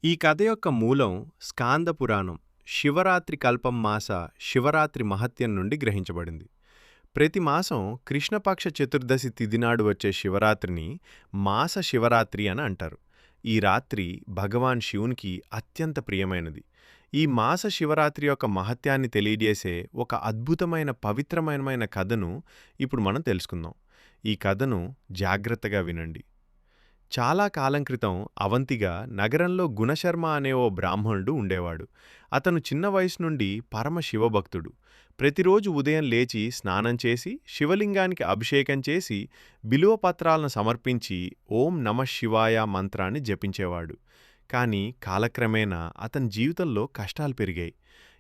ఈ కథ యొక్క మూలం స్కాంద పురాణం శివరాత్రి కల్పం మాస శివరాత్రి మహత్యం నుండి గ్రహించబడింది. ప్రతి మాసం కృష్ణపక్ష చతుర్దశి తిథినాడు వచ్చే శివరాత్రిని మాస శివరాత్రి అని అంటారు. ఈ రాత్రి భగవాన్ శివునికి అత్యంత ప్రియమైనది. ఈ మాస శివరాత్రి యొక్క మహత్యాన్ని తెలియజేసే ఒక అద్భుతమైన పవిత్రమైన కథను ఇప్పుడు మనం తెలుసుకుందాం. ఈ కథను జాగ్రత్తగా వినండి. చాలా కాలం క్రితం అవంతిగా నగరంలో గుణశర్మ అనే ఓ బ్రాహ్మణుడు ఉండేవాడు. అతను చిన్న వయసు నుండి పరమ శివభక్తుడు. ప్రతిరోజు ఉదయం లేచి స్నానం చేసి శివలింగానికి అభిషేకం చేసి బిల్వపత్రాలను సమర్పించి ఓం నమః శివాయ మంత్రాన్ని జపించేవాడు. కాని కాలక్రమేణా అతని జీవితంలో కష్టాలు పెరిగాయి.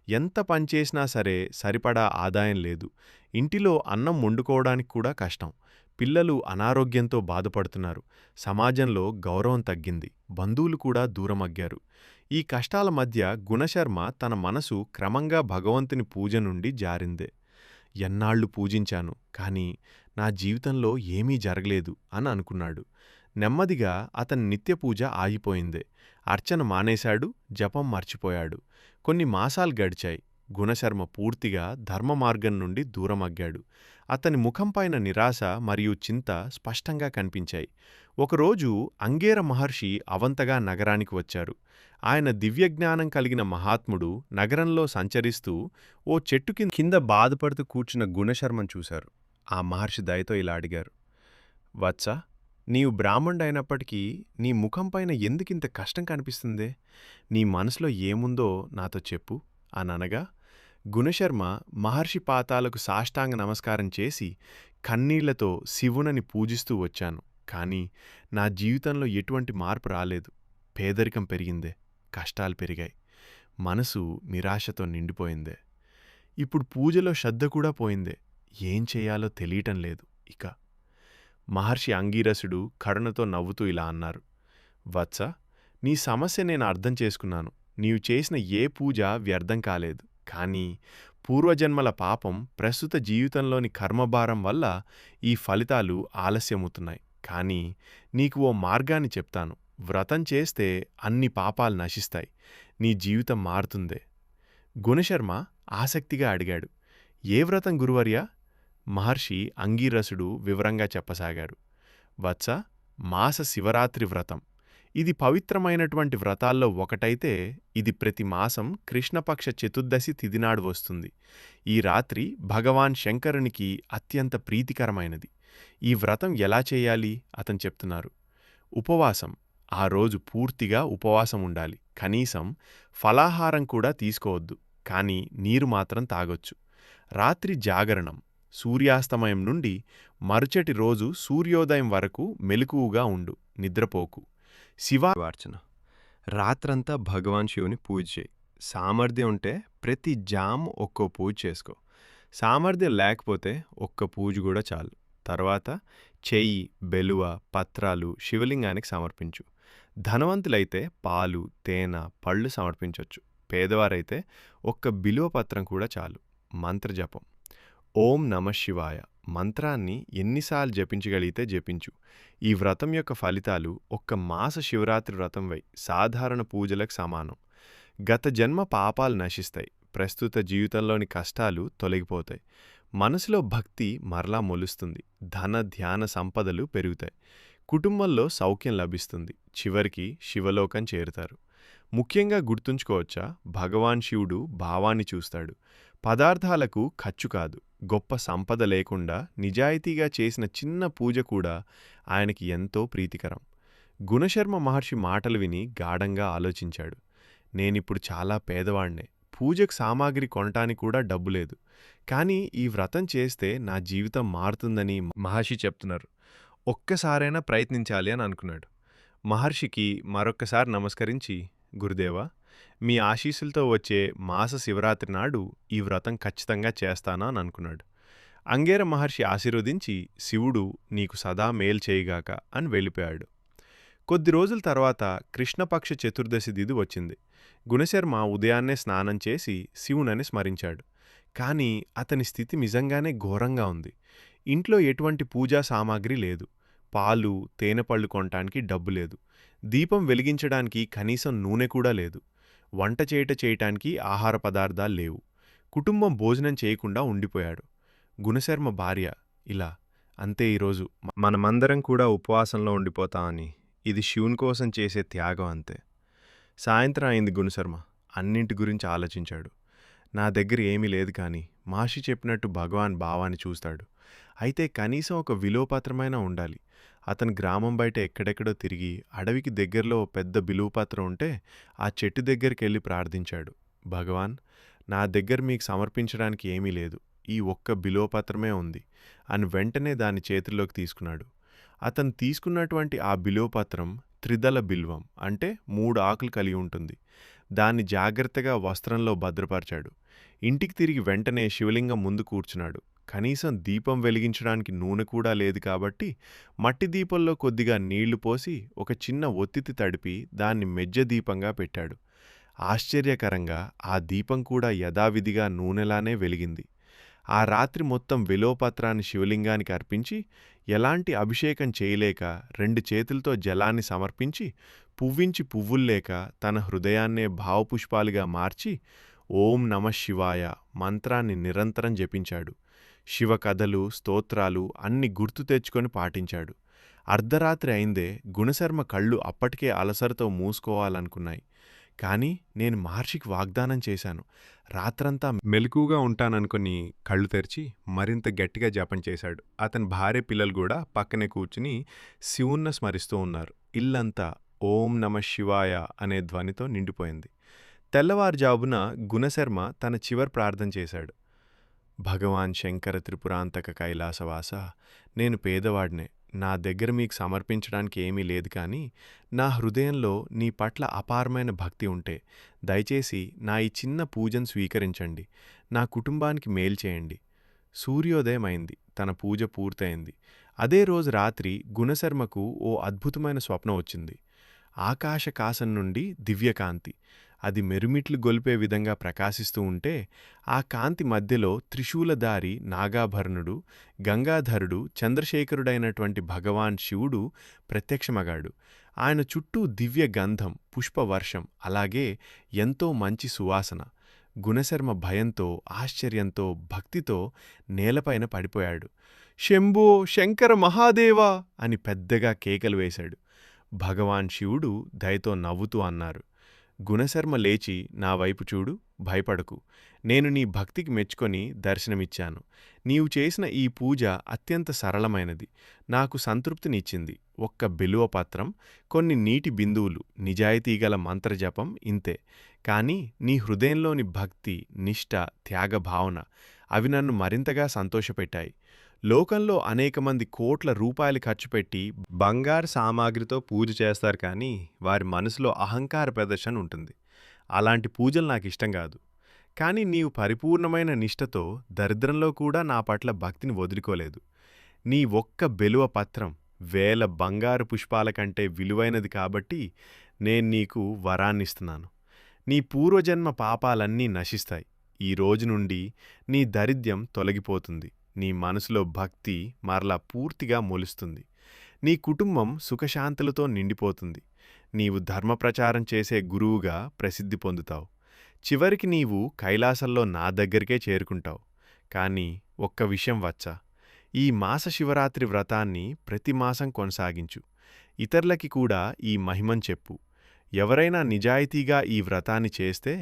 ఎంత పనిచేసినా సరే సరిపడా ఆదాయం లేదు. ఇంటిలో అన్నం వండుకోవడానికి కూడా కష్టం. పిల్లలు అనారోగ్యంతో బాధపడుతున్నారు. సమాజంలో గౌరవం తగ్గింది. బంధువులు కూడా దూరమగ్గారు. ఈ కష్టాల మధ్య గుణశర్మ తన మనసు క్రమంగా భగవంతుని పూజ నుండి జారిందే. ఎన్నాళ్లు పూజించాను, కానీ నా జీవితంలో ఏమీ జరగలేదు అని అనుకున్నాడు. నెమ్మదిగా అతని నిత్యపూజ ఆగిపోయిందే. అర్చన మానేశాడు, జపం మర్చిపోయాడు. కొన్ని మాసాలు గడిచాయి. గుణశర్మ పూర్తిగా ధర్మ మార్గం నుండి దూరమగ్గాడు. అతని ముఖంపైన నిరాశ మరియు చింత స్పష్టంగా కనిపించాయి. ఒకరోజు అంగేర మహర్షి అవంతగా నగరానికి వచ్చారు. ఆయన దివ్యజ్ఞానం కలిగిన మహాత్ముడు నగరంలో సంచరిస్తూ ఓ చెట్టు కింద బాధపడుతూ కూర్చున్న గుణశర్మను చూశారు. ఆ మహర్షి దయతో ఇలా అడిగారు: వత్సా, నీవు బ్రాహ్మణుడైనప్పటికీ నీ ముఖంపైన ఎందుకింత కష్టం కనిపిస్తుందే? నీ మనసులో ఏముందో నాతో చెప్పు అననగా, గుణశర్మ మహర్షి పాదాలకు సాష్టాంగ నమస్కారం చేసి కన్నీళ్లతో శివునని పూజిస్తూ వచ్చాను. కానీ నా జీవితంలో ఎటువంటి మార్పు రాలేదు. పేదరికం పెరిగిందే, కష్టాలు పెరిగాయి, మనసు నిరాశతో నిండిపోయిందే. ఇప్పుడు పూజలో శ్రద్ధ కూడా పోయిందే. ఏం చెయ్యాలో తెలియటం లేదు ఇక. మహర్షి అంగీరసుడు కరుణతో నవ్వుతూ ఇలా అన్నారు: వత్స, నీ సమస్య నేను అర్థం చేసుకున్నాను. నీవు చేసిన ఏ పూజ వ్యర్థం కాలేదు. కానీ పూర్వజన్మల పాపం ప్రస్తుత జీవితంలోని కర్మభారం వల్ల ఈ ఫలితాలు ఆలస్యమవుతున్నాయి. కానీ నీకు ఓ మార్గాన్ని చెప్తాను. వ్రతం చేస్తే అన్ని పాపాలు నశిస్తాయి. నీ జీవితం మారుతుందే. గుణశర్మ ఆసక్తిగా అడిగాడు: ఏ వ్రతం గురువర్యా? మహర్షి అంగీరసుడు వివరంగా చెప్పసాగారు: వత్స, మాస శివరాత్రి వ్రతం. ఇది పవిత్రమైనటువంటి వ్రతాల్లో ఒకటైతే ఇది ప్రతి మాసం కృష్ణపక్ష చతుర్దశి తిథినాడు వస్తుంది. ఈ రాత్రి భగవాన్ శంకరునికి అత్యంత ప్రీతికరమైనది. ఈ వ్రతం ఎలా చేయాలి అతను చెప్తున్నారు. ఉపవాసం. ఆ రోజు పూర్తిగా ఉపవాసం ఉండాలి. కనీసం ఫలాహారం కూడా తీసుకోవద్దు. కానీ నీరు మాత్రం తాగొచ్చు. రాత్రి జాగరణం. సూర్యాస్తమయం నుండి మరుచటి రోజు సూర్యోదయం వరకు మెలకువగా ఉండు, నిద్రపోకు. శివార్చన. రాత్రంతా భగవాన్ శివుని పూజ చేయి. సామర్థ్యం ఉంటే ప్రతి జాము ఒక్కో పూజ చేసుకో. సామర్థ్యం లేకపోతే ఒక్క పూజ కూడా చాలు. తర్వాత చెయ్యి, బెలువ, పత్రాలు శివలింగానికి సమర్పించు. ధనవంతులైతే పాలు, తేనె, పళ్ళు సమర్పించవచ్చు. పేదవారైతే ఒక్క బిల్వపత్రం కూడా చాలు. మంత్రజపం. ఓం నమః శివాయ మంత్రాన్ని ఎన్నిసార్లు జపించగలిగితే జపించు. ఈ వ్రతం యొక్క ఫలితాలు ఒక్క మాస శివరాత్రి వ్రతం సాధారణ పూజలకు సమానం. గత జన్మ పాపాలు నశిస్తాయి. ప్రస్తుత జీవితంలోని కష్టాలు తొలగిపోతాయి. మనసులో భక్తి మరలా మొలుస్తుంది. ధన ధ్యాన సంపదలు పెరుగుతాయి. కుటుంబంలో సౌఖ్యం లభిస్తుంది. చివరికి శివలోకం చేరుతారు. ముఖ్యంగా గుర్తుంచుకోవచ్చా, భగవాన్ శివుడు భావాన్ని చూస్తాడు. పదార్థాలకు ఖర్చు కాదు. గొప్ప సంపద లేకుండా నిజాయితీగా చేసిన చిన్న పూజ కూడా ఆయనకి ఎంతో ప్రీతికరం. గుణశర్మ మహర్షి మాటలు విని గాఢంగా ఆలోచించాడు. నేనిప్పుడు చాలా పేదవాణ్ణే. పూజకు సామాగ్రి కొనటానికి కూడా డబ్బు లేదు. కానీ ఈ వ్రతం చేస్తే నా జీవితం మారుతుందని మహర్షి చెప్తున్నారు. ఒక్కసారైనా ప్రయత్నించాలి అని అనుకున్నాడు. మహర్షికి మరొక్కసారి నమస్కరించి, గురుదేవా, మీ ఆశీస్సులతో వచ్చే మాస శివరాత్రి నాడు ఈ వ్రతం ఖచ్చితంగా చేస్తానా అని అనుకున్నాడు. అంగేర మహర్షి ఆశీర్వదించి, శివుడు నీకు సదా మేలు చేయిగాక అని వెళ్ళిపోయాడు. కొద్ది రోజుల తర్వాత కృష్ణపక్ష చతుర్దశి తిథి వచ్చింది. గుణశర్మ ఉదయాన్నే స్నానం చేసి శివునని స్మరించాడు. కానీ అతని స్థితి నిజంగానే ఘోరంగా ఉంది. ఇంట్లో ఎటువంటి పూజా సామాగ్రి లేదు. పాలు, తేనెపళ్ళు కొనటానికి డబ్బు లేదు. దీపం వెలిగించడానికి కనీసం నూనె కూడా లేదు. వంట చేయటానికి ఆహార పదార్థాలు లేవు. కుటుంబం భోజనం చేయకుండా ఉండిపోయాడు. గుణశర్మ భార్య ఇలా, అంతే ఈరోజు మనమందరం కూడా ఉపవాసంలో ఉండిపోతామని. ఇది శివుని కోసం చేసే త్యాగం అంతే. సాయంత్రం అయింది. గుణశర్మ అన్నింటి గురించి ఆలోచించాడు. నా దగ్గర ఏమీ లేదు కానీ మాషి చెప్పినట్టు భగవాన్ భావాన్ని చూస్తాడు. అయితే కనీసం ఒక విలువపత్రమైనా ఉండాలి. అతను గ్రామం బయట ఎక్కడెక్కడో తిరిగి అడవికి దగ్గరలో ఓ పెద్ద బిలువపత్రం ఉంటే ఆ చెట్టు దగ్గరికి వెళ్ళి ప్రార్థించాడు. భగవాన్, నా దగ్గర మీకు సమర్పించడానికి ఏమీ లేదు. ఈ ఒక్క బిలువపత్రమే ఉంది అని వెంటనే దాన్ని చేతుల్లోకి తీసుకున్నాడు. అతను తీసుకున్నటువంటి ఆ బిలువపత్రం త్రిదళ బిల్వం, అంటే 3 ఆకులు కలిగి ఉంటుంది. దాన్ని జాగ్రత్తగా వస్త్రంలో భద్రపరిచాడు. ఇంటికి తిరిగి వెంటనే శివలింగం ముందు కూర్చున్నాడు. కనీసం దీపం వెలిగించడానికి నూనె కూడా లేదు కాబట్టి మట్టి దీపంలో కొద్దిగా నీళ్లు పోసి ఒక చిన్న ఒత్తితి తడిపి దాన్ని మెజ్జ దీపంగా పెట్టాడు. ఆశ్చర్యకరంగా ఆ దీపం కూడా యథావిధిగా నూనెలానే వెలిగింది. ఆ రాత్రి మొత్తం విలోపత్రాన్ని శివలింగానికి అర్పించి ఎలాంటి అభిషేకం చేయలేక 2 చేతులతో జలాన్ని సమర్పించి పువ్వించి పువ్వుల్లేక తన హృదయాన్నే భావపుష్పాలుగా మార్చి ఓం నమః శివాయ మంత్రాన్ని నిరంతరం జపించాడు. శివ కథలు, స్తోత్రాలు అన్ని గుర్తు తెచ్చుకొని పాటించాడు. అర్ధరాత్రి అయిందే. గుణశర్మ కళ్ళు అప్పటికే అలసరతో మూసుకోవాలనుకున్నాయి. కాని నేను మహర్షికి వాగ్దానం చేశాను. రాత్రంతా మెలకుగా ఉంటాననుకుని కళ్ళు తెరిచి మరింత గట్టిగా జపం చేశాడు. అతని భార్య, పిల్లలు కూడా పక్కనే కూర్చుని శివున్న స్మరిస్తూ ఉన్నారు. ఇల్లంతా ఓం నమః శివాయ అనే ధ్వనితో నిండిపోయింది. తెల్లవారుజామున గుణశర్మ తన చివరి ప్రార్థన చేశాడు. భగవాన్ శంకర త్రిపురాంతక కైలాసవాస, నేను పేదవాడినే. నా దగ్గర మీకు సమర్పించడానికి ఏమీ లేదు కానీ నా హృదయంలో నీ పట్ల అపారమైన భక్తి ఉంటే దయచేసి నా ఈ చిన్న పూజను స్వీకరించండి. నా కుటుంబానికి మేలు చేయండి. సూర్యోదయం అయింది. తన పూజ పూర్తయింది. అదే రోజు రాత్రి గుణశర్మకు ఓ అద్భుతమైన స్వప్నం వచ్చింది. ఆకాశకాశం నుండి దివ్యకాంతి. అది మెరుమిట్లు గొలిపే విధంగా ప్రకాశిస్తూ ఉంటే ఆ కాంతి మధ్యలో త్రిశూలధారి నాగాభరణుడు, గంగాధరుడు, చంద్రశేఖరుడైనటువంటి భగవాన్ శివుడు ప్రత్యక్షమగాడు. ఆయన చుట్టూ దివ్య గంధం, పుష్పవర్షం, అలాగే ఎంతో మంచి సువాసన. గుణశర్మ భయంతో, ఆశ్చర్యంతో, భక్తితో నేలపైన పడిపోయాడు. శంభో శంకర మహాదేవా అని పెద్దగా కేకలు వేశాడు. భగవాన్ శివుడు దయతో నవ్వుతూ అన్నారు, గుణశర్మ లేచి నా వైపు చూడు, భయపడకు. నేను నీ భక్తికి మెచ్చుకొని దర్శనమిచ్చాను. నీవు చేసిన ఈ పూజ అత్యంత సరళమైనది. నాకు సంతృప్తినిచ్చింది. ఒక్క బిల్వపత్రం, కొన్ని నీటి బిందువులు, నిజాయితీగల మంత్రజపం, ఇంతే. కాని నీ హృదయంలోని భక్తి, నిష్ఠ, త్యాగభావన అవి నన్ను మరింతగా సంతోషపెట్టాయి. లోకంలో అనేక మంది కోట్ల రూపాయలు ఖర్చుపెట్టి బంగారు సామాగ్రితో పూజ చేస్తారు కానీ వారి మనసులో అహంకార ప్రదర్శన ఉంటుంది. అలాంటి పూజలు నాకు ఇష్టం కాదు. కానీ నీవు పరిపూర్ణమైన నిష్ఠతో దరిద్రంలో కూడా నా పట్ల భక్తిని వదులుకోలేదు. నీ ఒక్క బెలువ పత్రం 1000 బంగారు పుష్పాల కంటే విలువైనది కాబట్టి నేను నీకు వరాన్నిస్తున్నాను. నీ పూర్వజన్మ పాపాలన్నీ నశిస్తాయి. ఈ రోజు నుండి నీ దరిద్రం తొలగిపోతుంది. నీ మనసులో భక్తి మరలా పూర్తిగా మొలుస్తుంది. నీ కుటుంబం సుఖశాంతులతో నిండిపోతుంది. నీవు ధర్మప్రచారం చేసే గురువుగా ప్రసిద్ధి పొందుతావు. చివరికి నీవు కైలాసంలో నా దగ్గరికే చేరుకుంటావు. కానీ ఒక్క విషయం వచ్చా, ఈ మాస శివరాత్రి వ్రతాన్ని ప్రతి మాసం కొనసాగించు. ఇతరులకి కూడా ఈ మహిమం చెప్పు. ఎవరైనా నిజాయితీగా ఈ వ్రతాన్ని చేస్తే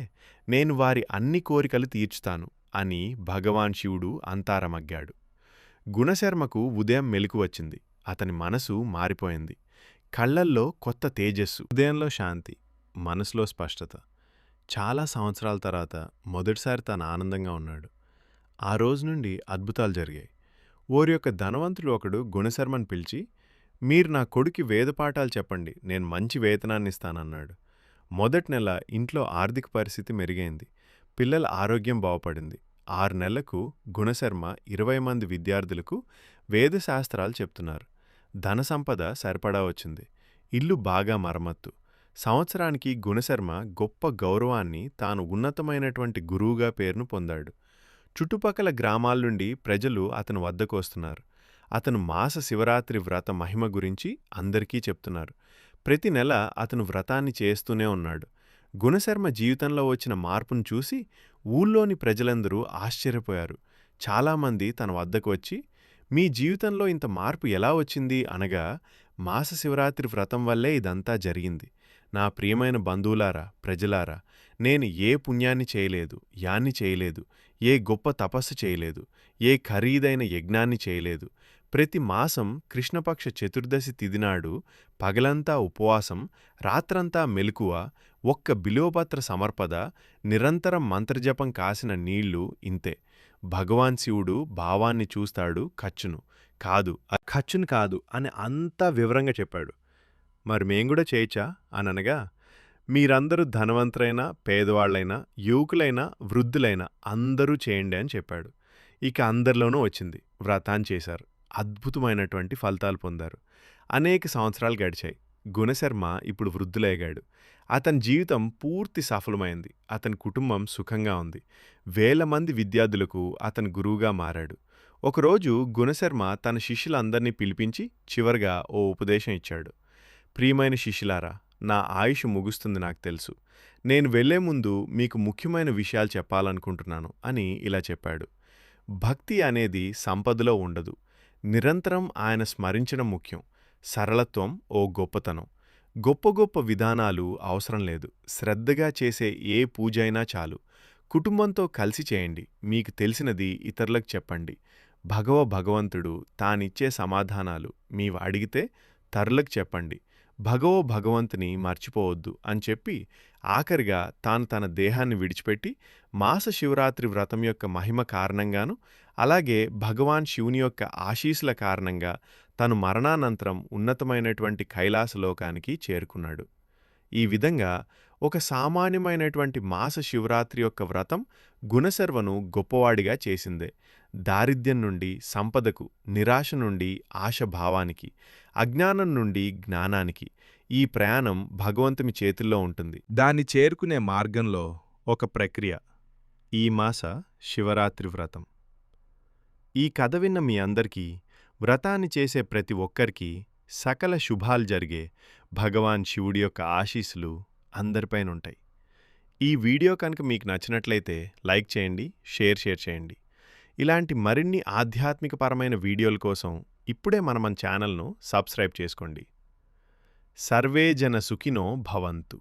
నేను వారి అన్ని కోరికలు తీర్చుతాను అని భగవాన్ శివుడు అంతారమగ్గాడు. గుణశర్మకు ఉదయం మెలకు వచ్చింది. అతని మనసు మారిపోయింది. కళ్లల్లో కొత్త తేజస్సు, హృదయంలో శాంతి, మనసులో స్పష్టత. చాలా సంవత్సరాల తర్వాత మొదటిసారి తాను ఆనందంగా ఉన్నాడు. ఆ రోజు నుండి అద్భుతాలు జరిగాయి. ఓరి యొక్క ధనవంతుడు ఒకడు గుణశర్మను పిలిచి, మీరు నా కొడుకి వేదపాఠాలు చెప్పండి, నేను మంచి వేతనాన్నిస్తానన్నాడు. మొదటి నెల ఇంట్లో ఆర్థిక పరిస్థితి మెరుగైంది. పిల్లల ఆరోగ్యం బాగుపడింది. 6 నెలలకు గుణశర్మ 20 మంది విద్యార్థులకు వేదశాస్త్రాలు చెప్తున్నారు. ధన సంపద సరిపడా వచ్చింది. ఇల్లు బాగా మరమ్మత్తు. సంవత్సరానికి గుణశర్మ గొప్ప గౌరవాన్ని, తాను ఉన్నతమైనటువంటి గురువుగా పేరును పొందాడు. చుట్టుపక్కల గ్రామాల నుండి ప్రజలు అతని వద్దకు వస్తున్నారు. అతను మాస శివరాత్రి వ్రత మహిమ గురించి అందరికీ చెప్తున్నారు. ప్రతి నెల అతను వ్రతాన్ని చేస్తూనే ఉన్నాడు. గుణశర్మ జీవితంలో వచ్చిన మార్పును చూసి ఊళ్ళోని ప్రజలందరూ ఆశ్చర్యపోయారు. చాలామంది తన వద్దకు వచ్చి, మీ జీవితంలో ఇంత మార్పు ఎలా వచ్చింది అనగా, మాస శివరాత్రి వ్రతం వల్లే ఇదంతా జరిగింది. నా ప్రియమైన బంధువులారా, ప్రజలారా, నేను ఏ పుణ్యాన్ని చేయలేదు, యాన్ని చేయలేదు, ఏ గొప్ప తపస్సు చేయలేదు, ఏ ఖరీదైన యజ్ఞాన్ని చేయలేదు. ప్రతి మాసం కృష్ణపక్ష చతుర్దశి తిథినాడు పగలంతా ఉపవాసం, రాత్రంతా మెలకువ, ఒక్క బిల్వపత్ర సమర్పద, నిరంతరం మంత్రజపం కాసిన నీళ్లు ఇంతే. భగవాన్ శివుడు భావాన్ని చూస్తాడు, ఖర్చును కాదు అని అంతా వివరంగా చెప్పాడు. మరి మేం కూడా చేయొచ్చా అననగా, మీరందరూ ధనవంతులైనా పేదవాళ్లైనా యువకులైనా వృద్ధులైనా అందరూ చేయండి అని చెప్పాడు. ఇక అందరిలోనూ వచ్చింది. వ్రతాన్ని చేశారు. అద్భుతమైనటువంటి ఫలితాలు పొందారు. అనేక సంవత్సరాలు గడిచాయి. గుణశర్మ ఇప్పుడు వృద్ధులయ్యాడు. అతని జీవితం పూర్తి సఫలమైంది. అతని కుటుంబం సుఖంగా ఉంది. వేల మంది విద్యార్థులకు అతను గురువుగా మారాడు. ఒకరోజు గుణశర్మ తన శిష్యులందర్నీ పిలిపించి చివరగా ఓ ఉపదేశం ఇచ్చాడు. ప్రియమైన శిష్యులారా, నా ఆయుష్ ముగుస్తుంది నాకు తెలుసు. నేను వెళ్లే ముందు మీకు ముఖ్యమైన విషయాలు చెప్పాలనుకుంటున్నాను అని ఇలా చెప్పాడు. భక్తి అనేది సంపదలో ఉండదు. నిరంతరం ఆయన స్మరించడం ముఖ్యం. సరళత్వం ఓ గొప్పతనం. గొప్ప గొప్ప విధానాలు అవసరం లేదు. శ్రద్ధగా చేసే ఏ పూజైనా చాలు. కుటుంబంతో కలిసి చేయండి. మీకు తెలిసినది ఇతరులకు చెప్పండి. భగవంతుడు తానిచ్చే సమాధానాలు మీవి అడిగితే తరులకు చెప్పండి. భగవంతుని మర్చిపోవద్దు అని చెప్పి ఆఖరిగా తాను తన దేహాన్ని విడిచిపెట్టి మాస శివరాత్రి వ్రతం యొక్క మహిమ కారణంగాను, అలాగే భగవాన్ శివుని యొక్క ఆశీస్సుల కారణంగా తను మరణానంతరం ఉన్నతమైనటువంటి కైలాసలోకానికి చేరుకున్నాడు. ఈ విధంగా ఒక సామాన్యమైనటువంటి మాస శివరాత్రి యొక్క వ్రతం గుణశర్వను గొప్పవాడిగా చేసిందే. దారిద్ర్యం నుండి సంపదకు, నిరాశ నుండి ఆశభావానికి, అజ్ఞానం నుండి జ్ఞానానికి ఈ ప్రయాణం భగవంతుని చేతుల్లో ఉంటుంది. దాన్ని చేరుకునే మార్గంలో ఒక ప్రక్రియ. ఈ మాస శివరాత్రి వ్రతం. ఈ కథ విన్న మీ అందరికీ, వ్రతాన్ని చేసే ప్రతి ఒక్కరికి సకల శుభాలు జరిగే భగవాన్ శివుడి యొక్క ఆశీస్సులు అందరిపైనుంటాయి. ఈ వీడియో కనుక మీకు నచ్చినట్లయితే లైక్ చేయండి, షేర్ చేయండి. ఇలాంటి మరిన్ని ఆధ్యాత్మికపరమైన వీడియోల కోసం ఇప్పుడే మన ఛానల్ను సబ్స్క్రైబ్ చేసుకోండి. సర్వే జన సుఖినో భవంతు.